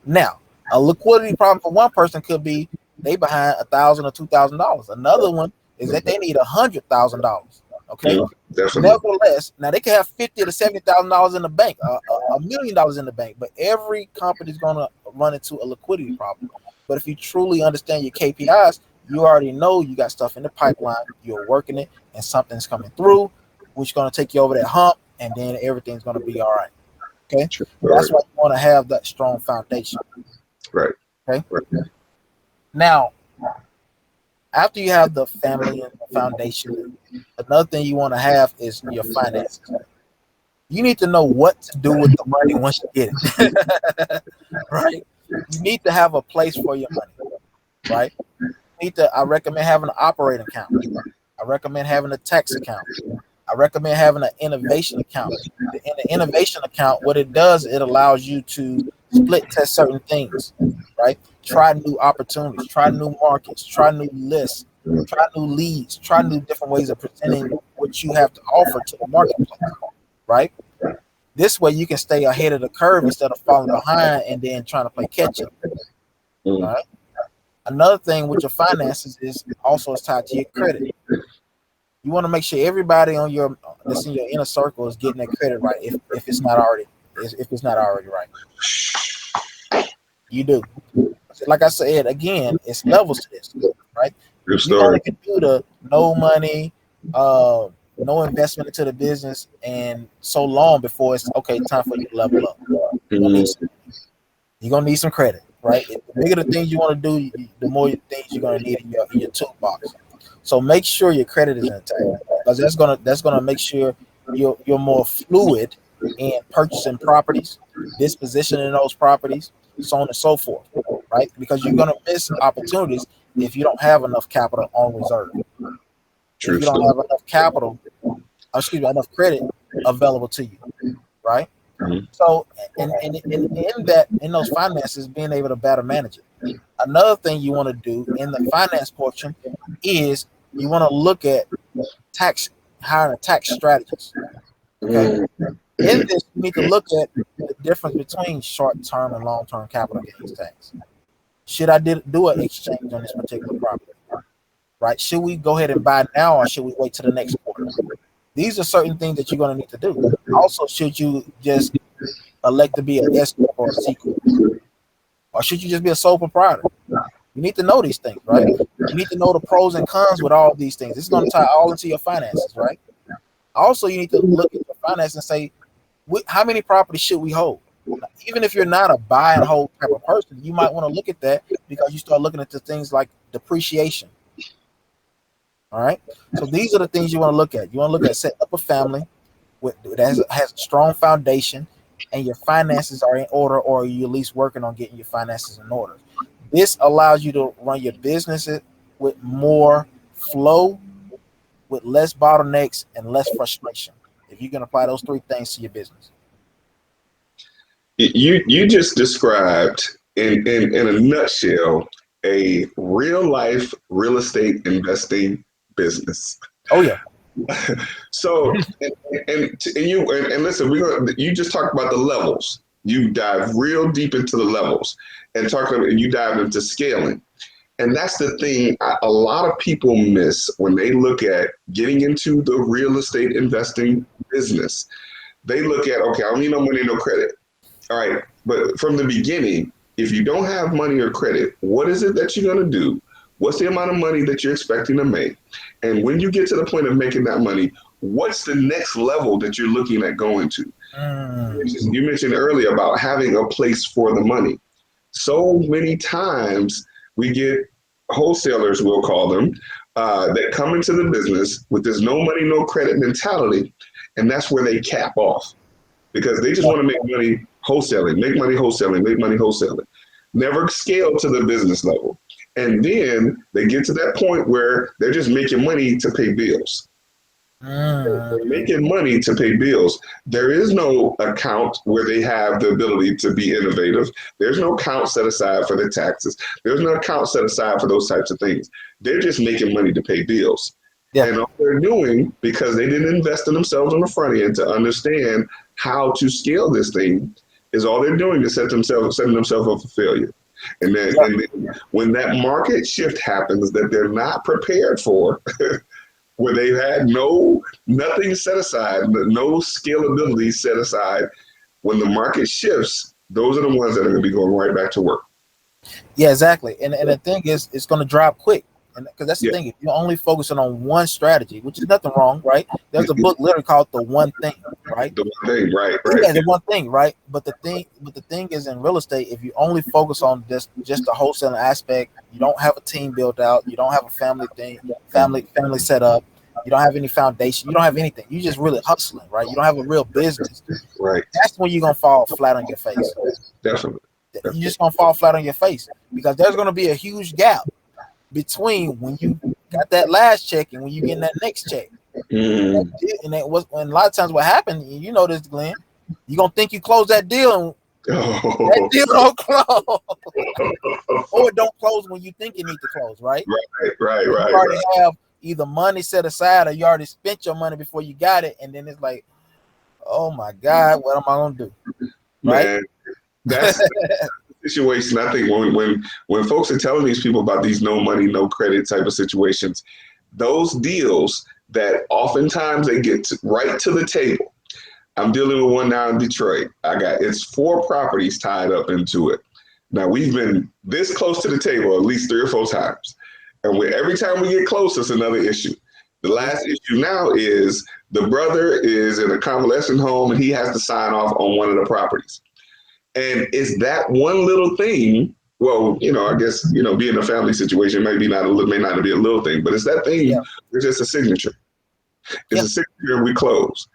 Now, a liquidity problem for one person could be they behind $1,000 or $2,000. Another one is that they need $100,000. Okay. Yeah, definitely. Nevertheless, now they can have $50,000 to $70,000 in the bank, $1 million in the bank, but every company is going to run into a liquidity problem. But if you truly understand your KPIs, you already know you got stuff in the pipeline, you're working it, and something's coming through, which is going to take you over that hump, and then everything's going to be all right. Okay, Sure. that's Right. why you want to have that strong foundation. Right. Okay, Right. now after you have the family and the foundation, another thing you want to have is your finances. You need to know what to do with the money once you get it. Right? You need to have a place for your money, right? I recommend having an operating account. I recommend having a tax account. I recommend having an innovation account. In the innovation account, what it does, it allows you to split test certain things, right? Try new opportunities, try new markets, try new lists, try new leads, try new different ways of presenting what you have to offer to the marketplace, right? This way you can stay ahead of the curve instead of falling behind and then trying to play catch up. All Mm. right. Another thing with your finances is also it's tied to your credit. You want to make sure everybody on your that's in your inner circle is getting their credit right. If it's not already right, you do. Like I said again, it's levels to this, right? Good You story. only can do the no money, uh, no investment into the business, and so long before it's okay time for you to level up. You're gonna need Mm. some, you're gonna need some credit, right? The bigger the things you want to do, the more things you're gonna need in your toolbox. So make sure your credit is intact because that's gonna make sure you're more fluid in purchasing properties, dispositioning those properties, so on and so forth, right? Because you're gonna miss opportunities if you don't have enough capital on reserve. If True you don't story. have enough capital, enough credit available to you, right? Mhm. So, in those finances, being able to better manage it. Another thing you want to do in the finance portion is you want to look at tax hiring a tax strategist. Okay, Mm. in this you need to look at the difference between short-term and long-term capital gains tax. Should I do an exchange on this particular property? Right? Should we go ahead and buy now, or should we wait to the next quarter? These are certain things that you're going to need to do. Also, should you just elect to be an S corp or a C corp, or should you just be a sole proprietor? You need to know these things, right? You need to know the pros and cons with all these things. This is going to tie all into your finances, right? Also, you need to look at your finances and say, how many properties should we hold? Now, even if you're not a buy and hold type of person, you might want to look at that because you start looking at the things like depreciation. All right. So these are the things you want to look at. You want to look at setting up a family that has a strong foundation and your finances are in order, or you're at least working on getting your finances in order. This allows you to run your businesses with more flow, with less bottlenecks and less frustration. If you can apply those three things to your business. You just described in a nutshell a real life real estate investing business. Oh yeah. So and listen, you just talked about the levels. You dive real deep into the levels and and you dive into scaling. And that's the thing a lot of people miss when they look at getting into the real estate investing business. They look at, okay, I don't need no money, no credit. All right. But from the beginning, if you don't have money or credit, what is it that you're going to do? What's the amount of money that you're expecting to make? And when you get to the point of making that money, what's the next level that you're looking at going to? Mm. You mentioned earlier about having a place for the money. So many times we get wholesalers, we'll call them, that come into the business with this no money, no credit mentality. and that's where they cap off because they just want to make money wholesaling, make money wholesaling, make money wholesaling. Never scale to the business level. And then they get to that point where they're just making money to pay bills. They're making money to pay bills. There is no account where they have the ability to be innovative. There's no account set aside for their taxes. There's no account set aside for those types of things. They're just making money to pay bills. Yeah. And all they're doing, because they didn't invest in themselves on the front end to understand how to scale this thing, is all they're doing is setting themselves up for failure. And then when that market shift happens that they're not prepared for, where they've had nothing set aside, no scalability set aside, when the market shifts, those are the ones that are going to be going right back to work. Yeah, exactly. And the thing is, it's going to drop quick. And because that's the thing, if you're only focusing on one strategy, which is nothing wrong, right? There's a book literally called The One Thing, right? The one thing, right. Yeah, the one thing, right? But the thing is, in real estate, if you only focus on just the wholesaling aspect, you don't have a team built out, you don't have a family set up, you don't have any foundation, you don't have anything. You just really hustling, right? You don't have a real business. Right. That's when you're gonna fall flat on your face. Definitely. You're just gonna fall flat on your face because there's gonna be a huge gap between when you got that last check and when you get that next check. And that was when a lot of times what happened, you know this, Glenn, you're gonna think you closed that deal and that deal don't close. Or it don't close when you think you need to close, right? Right. You already have either money set aside or you already spent your money before you got it, and then it's like, oh my God, what am I gonna do? Right? Man, that's the situation. I think when folks are telling these people about these no money, no credit type of situations, those deals that oftentimes they get right to the table. I'm dealing with one now in Detroit. It's 4 properties tied up into it. Now we've been this close to the table at least 3 or 4 times. And every time we get close, it's another issue. The last issue now is the brother is in a convalescent home and he has to sign off on one of the properties. And it's that one little thing. Well, I guess, being a family situation may not be a little thing, but it's that thing. Yeah. It's just a signature. It's a signature and we close.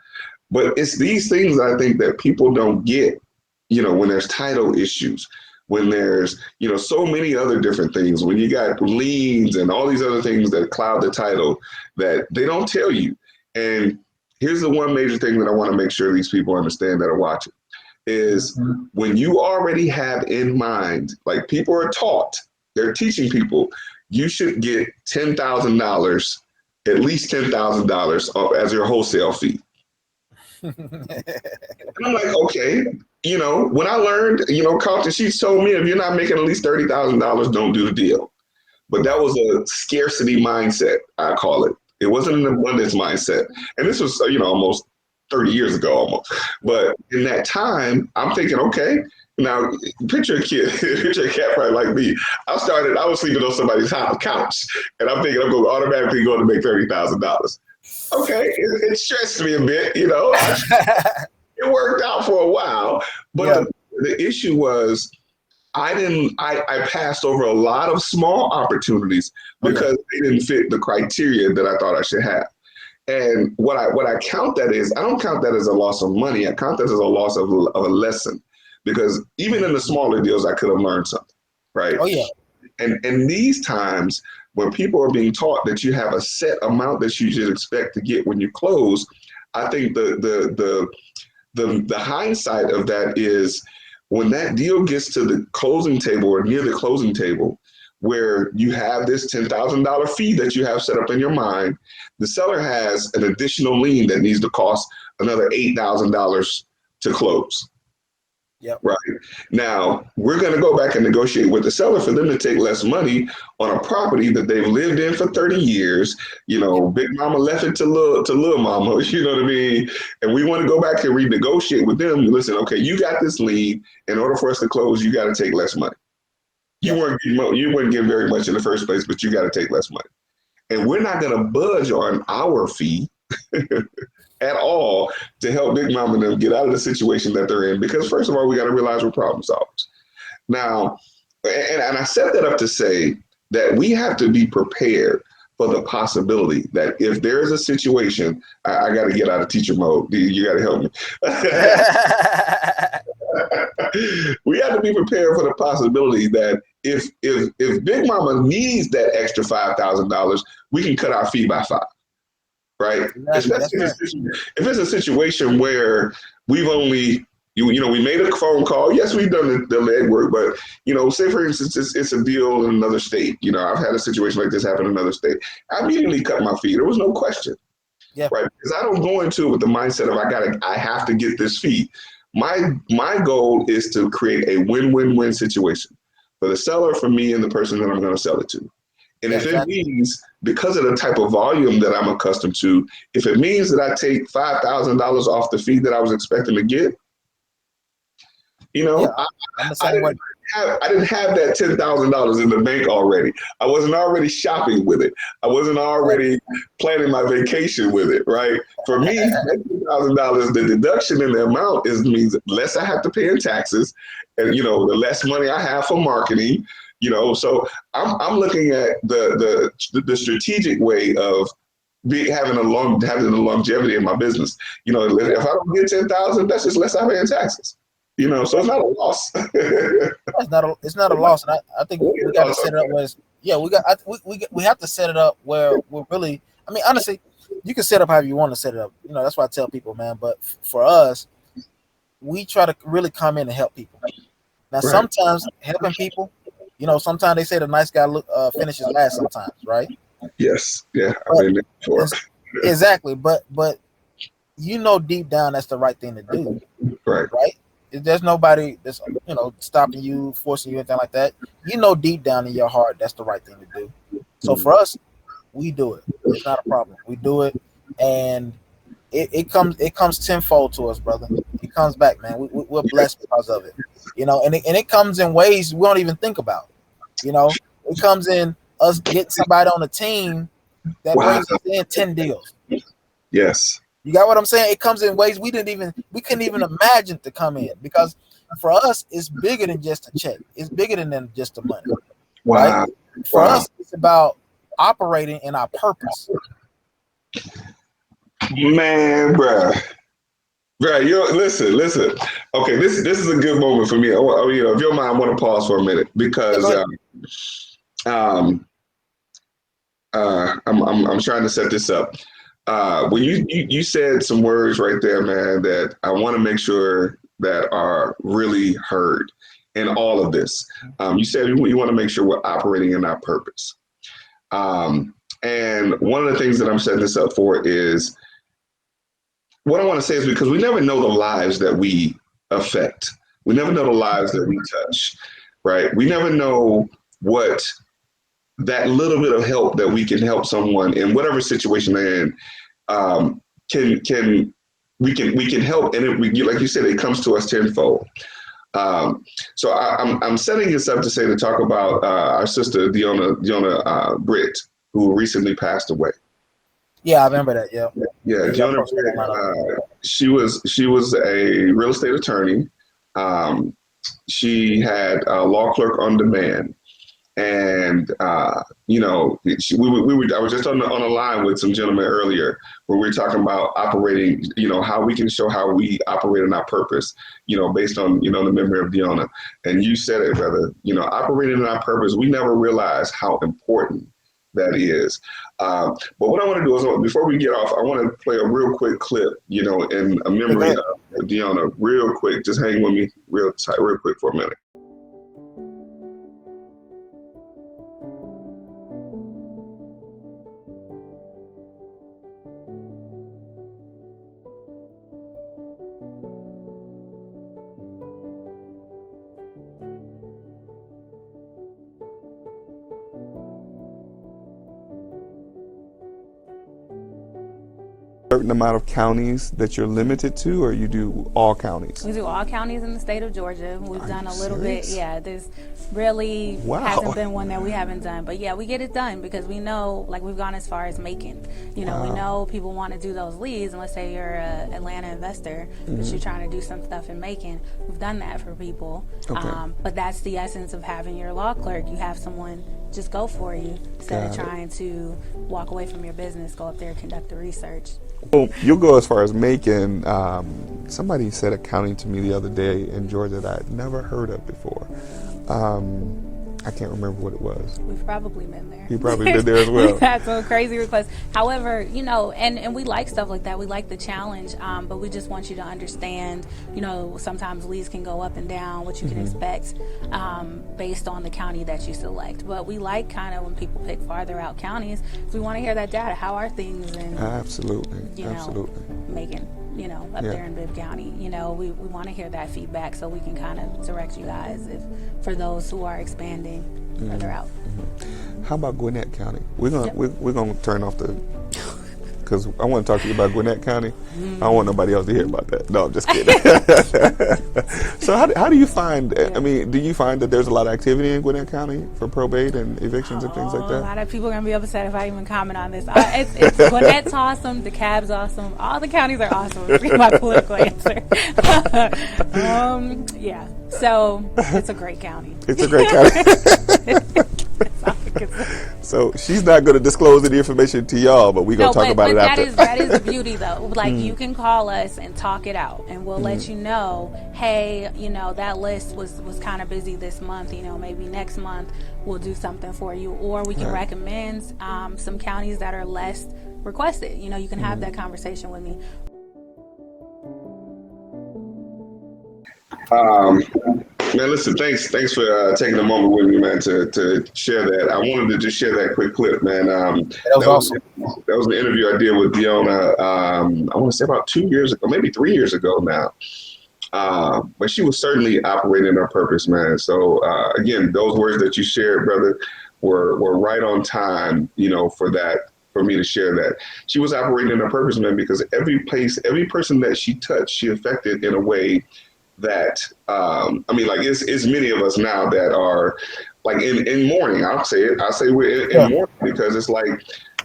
But it's these things I think that people don't get, when there's title issues, when there's, so many other different things, when you got liens and all these other things that cloud the title that they don't tell you. And here's the one major thing that I want to make sure these people understand that are watching is when you already have in mind, like people are taught, they're teaching people, you should get $10,000, at least $10,000 as your wholesale fee. And I'm like, okay, when I learned, Carlton Sheets told me if you're not making at least $30,000, don't do the deal. But that was a scarcity mindset, I call it. It wasn't an abundance mindset. And this was, almost 30 years ago almost. But in that time, I'm thinking, okay, now picture a cat probably like me. I was sleeping on somebody's couch, and I'm thinking I'm automatically going to make $30,000. Okay, it stressed me a bit, it worked out for a while. But the issue was I passed over a lot of small opportunities because they didn't fit the criteria that I thought I should have. And what I count that is, I don't count that as a loss of money. I count that as a loss of a lesson, because even in the smaller deals, I could have learned something, right? Oh yeah. And these times when people are being taught that you have a set amount that you should expect to get when you close, I think the hindsight of that is when that deal gets to the closing table or near the closing table, where you have this $10,000 fee that you have set up in your mind, the seller has an additional lien that needs to cost another $8,000 to close. Yep. Right. Now, we're going to go back and negotiate with the seller for them to take less money on a property that they've lived in for 30 years. Big mama left it to little mama, you know what I mean? And we want to go back and renegotiate with them. Listen, okay, you got this lien. In order for us to close, you got to take less money. You weren't getting very much in the first place, but you got to take less money. And we're not going to budge on our fee at all to help Big Mama and them get out of the situation that they're in. Because first of all, we got to realize we're problem solvers. Now, and I set that up to say that we have to be prepared for the possibility that if there's a situation, I got to get out of teacher mode. You got to help me. We have to be prepared for the possibility that if Big Mama needs that extra $5,000, we can cut our fee by 5. Right? Exactly. That's right. If it's a situation where we've only we made a phone call. Yes, we've done the legwork, but say for instance, it's a deal in another state. I've had a situation like this happen in another state. I immediately cut my fee. There was no question, Yeah. right? Because I don't go into it with the mindset of I have to get this fee. My goal is to create a win-win-win situation for the seller, for me, and the person that I'm going to sell it to. And if it means, because of the type of volume that I'm accustomed to, if it means that I take $5,000 off the fee that I was expecting to get, I'm the same way. I didn't have that $10,000 in the bank already. I wasn't already shopping with it. I wasn't already planning my vacation with it, right? For me, that $10,000, the deduction in the amount means less I have to pay in taxes, and the less money I have for marketing. So I'm looking at the strategic way of having the longevity in my business. If I don't get 10,000, that's just less I pay in taxes. So it's not a loss. It's not a loss. And I think we got to set it up where we have to set it up where we're really. I mean, honestly, you can set up however you want to set it up. That's why I tell people, man. But for us, we try to really come in and help people. Now, sometimes helping people, sometimes they say the nice guy finishes last. Sometimes, right? Yes. Yeah. I've been there before. Exactly. But deep down that's the right thing to do. Right. There's nobody that's stopping you, forcing you, anything like that. Deep down in your heart that's the right thing to do. So for us, we do it. It's not a problem. We do it, and it comes tenfold to us, brother. It comes back, man. We're blessed because of it. And it comes in ways we don't even think about. It comes in us getting somebody on a team that brings us in 10 deals. Yes. You got what I'm saying? It comes in ways we couldn't even imagine to come in, because for us, it's bigger than just a check. It's bigger than just the money. Wow. Right? For us, it's about operating in our purpose. Man, bruh. Listen. Okay, this is a good moment for me. If you don't mind, I want to pause for a minute because I'm trying to set this up. When you said some words right there, man, that I want to make sure that are really heard in all of this. You said you want to make sure we're operating in our purpose. And one of the things that I'm setting this up for is, what I want to say is, because we never know the lives that we affect. We never know the lives that we touch, right? We never know what that little bit of help that we can help someone in whatever situation they're in. We can help, and like you said, it comes to us tenfold. So I'm setting this up to talk about our sister Deanna Britt, who recently passed away. Yeah, I remember that. Yeah. Deanna Britt. She was a real estate attorney. She had a law clerk on demand. And I was just on the line with some gentlemen earlier where we were talking about operating, how we can show how we operate in our purpose, based on, the memory of Deanna. And you said it, brother, operating in our purpose, we never realize how important that is. But what I want to do is, before we get off, I want to play a real quick clip, in a memory of Deanna, real quick. Just hang with me real quick for a minute. certain amount of counties that you're limited to, or you do all counties? We do all counties in the state of Georgia. We've done a little bit. Yeah, there's really hasn't been one that we haven't done. But yeah, we get it done because we know, like, we've gone as far as Macon. You know, we know people want to do those leads. And let's say you're an Atlanta investor, but you're trying to do some stuff in Macon. We've done that for people. But that's the essence of having your law clerk. You have someone just go for you instead of trying to walk away from your business, go up there, conduct the research. Well, you'll go as far as Macon. Somebody said a county to me the other day in Georgia that I'd never heard of before. I can't remember what it was. We've probably been there. You probably been there as well. We've had some crazy requests. However, you know, and we like stuff like that. We like the challenge, but we just want you to understand, you know, sometimes leads can go up and down, what you can expect based on the county that you select. But we like kind of when people pick farther out counties, we want to hear that data. How are things in, absolutely, you know, absolutely. Macon, you know, up there in Bibb County. You know, we want to hear that feedback so we can kind of direct you guys for those who are expanding further out. How about Gwinnett County? We're gonna turn off the, because I want to talk to you about Gwinnett County. I don't want nobody else to hear about that. No, I'm just kidding. So how do you find, I mean, do you find that there's a lot of activity in Gwinnett County for probate and evictions and things like that? A lot of people are going to be upset if I even comment on this. It's Gwinnett's awesome. DeKalb's awesome. All the counties are awesome. It's my political answer. Yeah. So it's a great county. It's a great county. So she's not going to disclose any information to y'all, but we're going to talk about it after. That is the beauty, though. Like, you can call us and talk it out, and we'll let you know, hey, you know, that list was kind of busy this month. You know, maybe next month we'll do something for you. Or we can recommend some counties that are less requested. You know, you can have that conversation with me. Man, listen, thanks for taking a moment with me, man, to share that. I wanted to just share that quick clip, man. That was awesome. That was an interview I did with Deanna, I want to say about 2 years ago, maybe 3 years ago now. But she was certainly operating her purpose, man. So, again, those words that you shared, brother, were right on time, you know, for me to share that. She was operating her purpose, man, because every person that she touched, she affected in a way that, I mean, like, it's many of us now that are like in mourning. I'll say we're in mourning because it's like,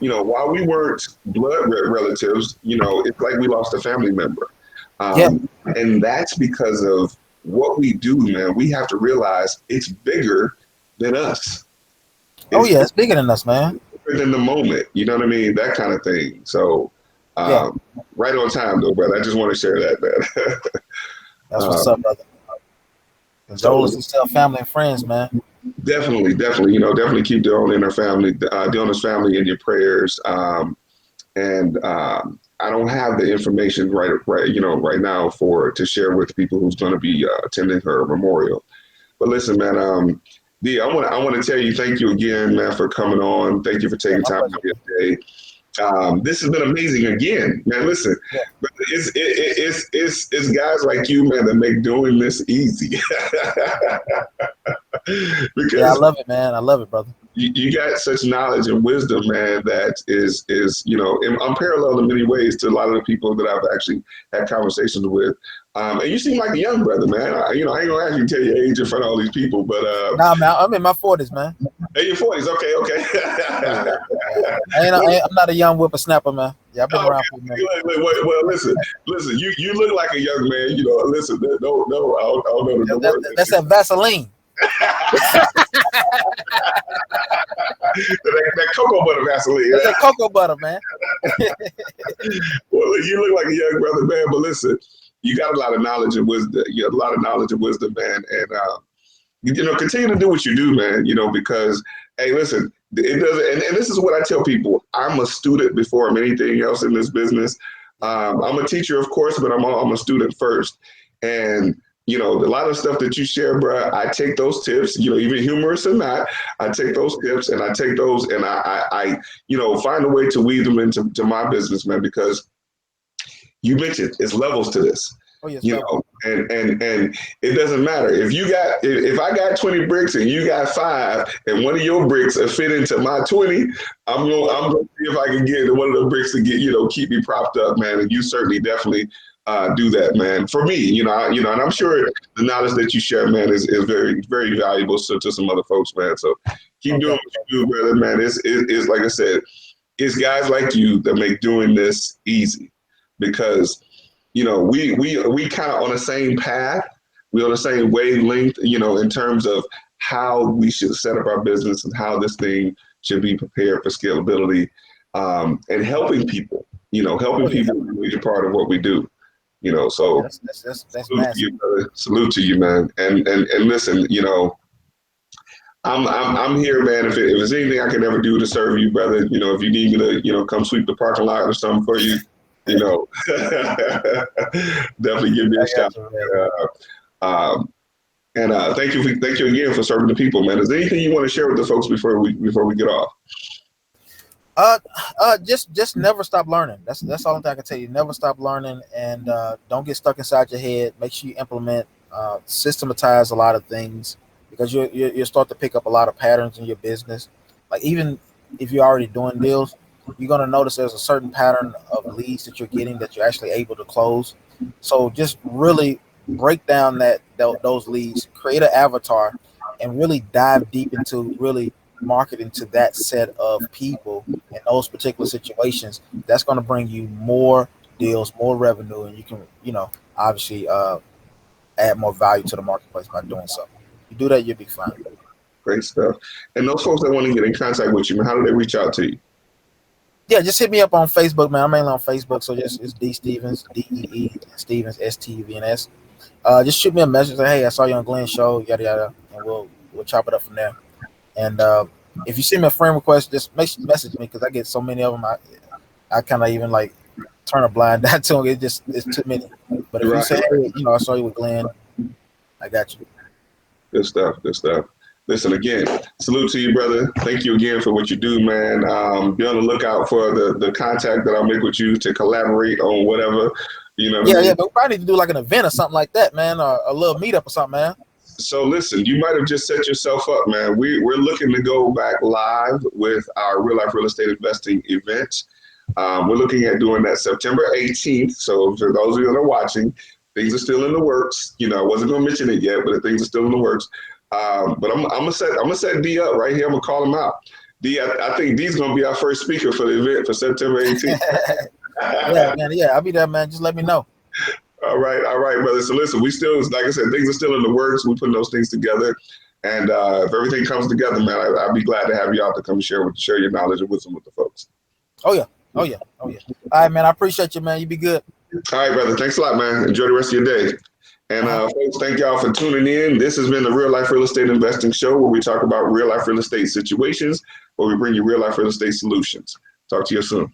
you know, while we weren't blood relatives, you know, it's like we lost a family member. And that's because of what we do, man. We have to realize it's bigger than us. It's bigger than us, man. Bigger than the moment, you know what I mean? That kind of thing. So, right on time, though, brother. I just want to share that, man. That's what's up, brother. Condolences to family and friends, man. Definitely. You know, definitely keep Dylan and her family, Dylan's family in your prayers. And I don't have the information right now to share with people who's going to be attending her memorial. But listen, man, Dee, I want to tell you thank you again, man, for coming on. Thank you for taking time out of your day. This has been amazing again, man. Listen, it's guys like you, man, that make doing this easy. Because I love it, man. I love it, brother. You got such knowledge and wisdom, man, that is you know, unparalleled in many ways to a lot of the people that I've actually had conversations with. And you seem like a young brother, man. I ain't gonna ask you to tell your age in front of all these people, but nah, man, I'm in my 40s, man. In your 40s, okay. I'm not a young whippersnapper, man. Yeah, I've been around for a minute. Well, listen. You look like a young man. You know, listen. No, I don't know the word. That's that Vaseline. that cocoa butter Vaseline. That's that cocoa butter, man. Well, you look like a young brother, man. But listen, you got a lot of knowledge and wisdom. You have a lot of knowledge and wisdom, man. And you know, continue to do what you do, man. You know, because hey, listen, it doesn't. And this is what I tell people. I'm a student before I'm anything else in this business. I'm a teacher, of course, but I'm a student first. And you know, a lot of stuff that you share, bro, I take those tips, you know, even humorous or not, I take those tips and I take those and I you know, find a way to weave them into my business, man, because you mentioned it's levels to this. Oh yes, You double. know, and it doesn't matter if I got 20 bricks and you got 5, and one of your bricks will fit into my 20. I'm gonna see if I can get one of the bricks to get keep me propped up, man. And you certainly definitely do that, man. For me, and I'm sure the knowledge that you share, man, is very very valuable to some other folks, man. So keep Oh, doing definitely. what you do, brother, man. It's like I said, it's guys like you that make doing this easy because we kind of on the same path. We're on the same wavelength, in terms of how we should set up our business and how this thing should be prepared for scalability, and helping people. Helping Oh yeah, people is a major part of what we do. oh yeah, So that's salute to massive. you, brother. Salute to you, man. And listen, I'm here, man. If there's anything I can ever do to serve you, brother, if you need me to, come sweep the parking lot or something for you, you know, definitely give me a I shout. got you, man. Um, and thank you again for serving the people, man. Is there anything you want to share with the folks before we get off? Just never stop learning. That's all I can tell you. Never stop learning, and don't get stuck inside your head. Make sure you implement, systematize a lot of things because you'll start to pick up a lot of patterns in your business. Like even if you're already doing deals, you're gonna notice there's a certain pattern of leads that you're getting that you're actually able to close. So just really break down those leads, create an avatar, and really dive deep into really marketing to that set of people in those particular situations. That's going to bring you more deals, more revenue, and you can, obviously add more value to the marketplace by doing so. You do that, you'll be fine. Great stuff. And those folks that want to get in contact with you, man, how do they reach out to you? Yeah, just hit me up on Facebook, man. I'm mainly on Facebook, so just it's Dee Stevens, Dee Stevens, STEVNS. Just shoot me a message, say, hey, I saw you on Glenn's show, yada yada, and we'll chop it up from there. And if you send me a friend request, just message me because I get so many of them. I kind of even like turn a blind eye to them. It's too many. But if you Right. say, hey, I saw you with Glenn, I got you. Good stuff. Good stuff. Listen, again, salute to you, brother. Thank you again for what you do, man. Be on the lookout for the contact that I'll make with you to collaborate on whatever. You know what I Yeah, mean? yeah, but we probably need to do like an event or something like that, man, or a little meetup or something, man. So listen, you might have just set yourself up, man. We're looking to go back live with our real life real estate investing event. We're looking at doing that September 18th. So for those of you that are watching, things are still in the works. I wasn't going to mention it yet, but things are still in the works. But I'm gonna set D up right here. I'm gonna call him out. D, I think D's gonna be our first speaker for the event for September 18th. Yeah, man. Yeah, I'll be there, man. Just let me know. All right, brother. So listen, we still, like I said, things are still in the works. We're putting those things together, and if everything comes together, man, I'd be glad to have you out to come share your knowledge and wisdom with the folks. Oh yeah, oh yeah, oh yeah. All right, man. I appreciate you, man. You be good. All right, brother. Thanks a lot, man. Enjoy the rest of your day. And folks, thank y'all for tuning in. This has been the Real Life Real Estate Investing Show, where we talk about real life real estate situations, where we bring you real life real estate solutions. Talk to you soon.